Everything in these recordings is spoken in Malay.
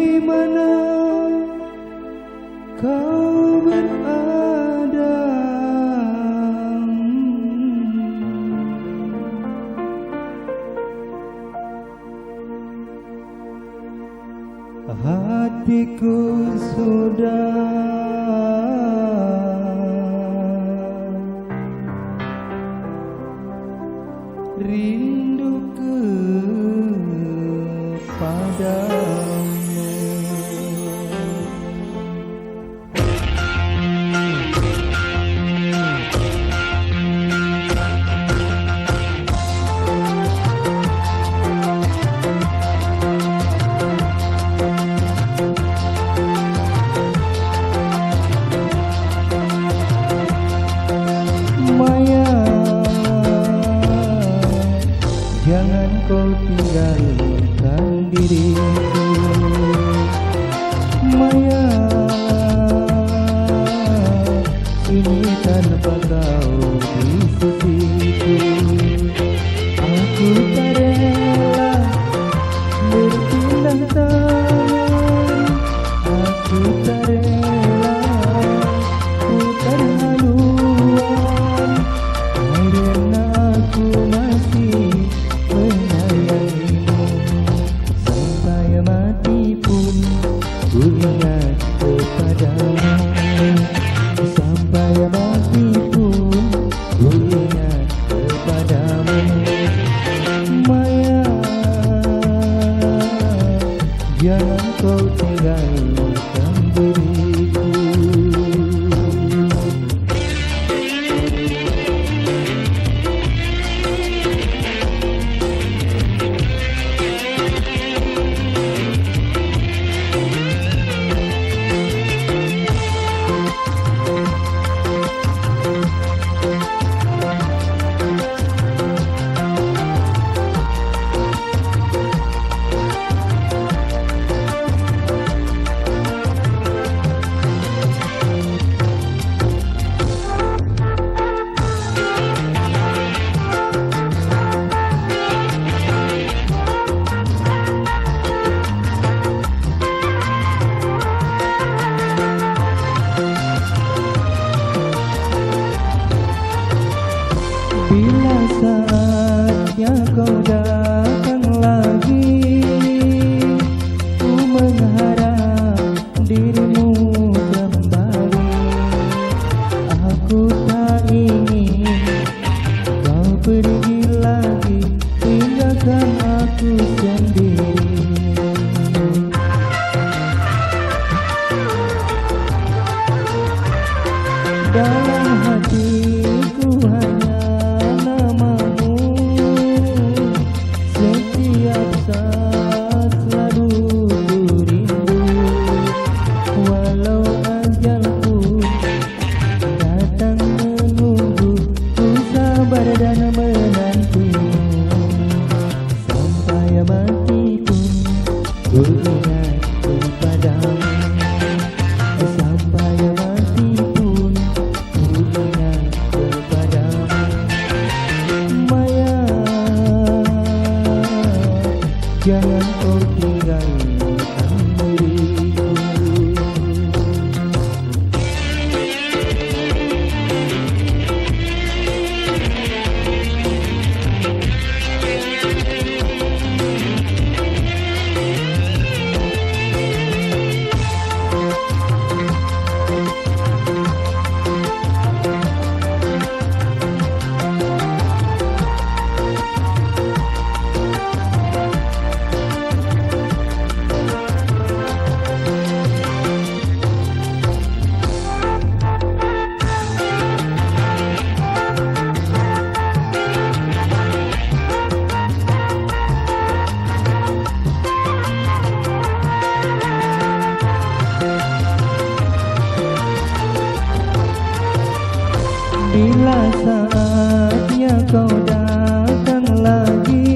di mana kau berada. Hatiku sudah rindu kepadamu. Maya, jangan kau tinggalkan diriku. Maya, ini tanpa kau di sisiku. Aku tak rela berpindah tangan. Aku tak rela putar haluan, karena aku masih menyayangimu. Sampai mati pun ku ingat kepadamu. Sampai mati pun ku ingat kepadamu. Maya, jangan kau tinggalkan diriku. Bila saatnya kau datang lagi, ku mengharap dirimu kembali. Aku tak ingin kau pergi lagi, tinggalkan aku sendiri. Dalam hatiku hanya namamu, setiap saat selalu ku rindu. Walau ajalku datang menunggu, ku sabar dan menantimu. Sampai mati pun ku ingat kepadamu. Sampai mati pun ku ingat kepadamu. Maya, jangan kau tinggalkan diriku. Bila saatnya kau datang lagi,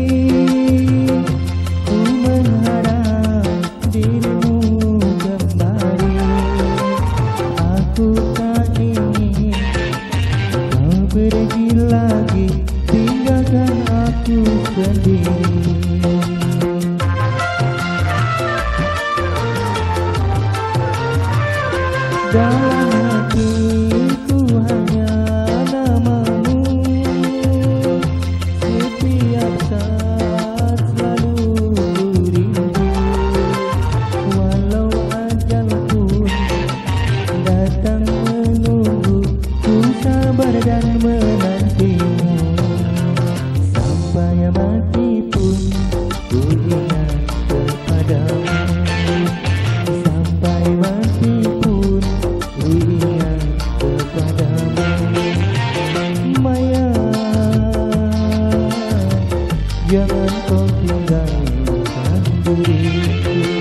ku mengharap dirimu kembali. Aku tak ingin kau pergi lagi, tinggalkan aku sendiri. diriku.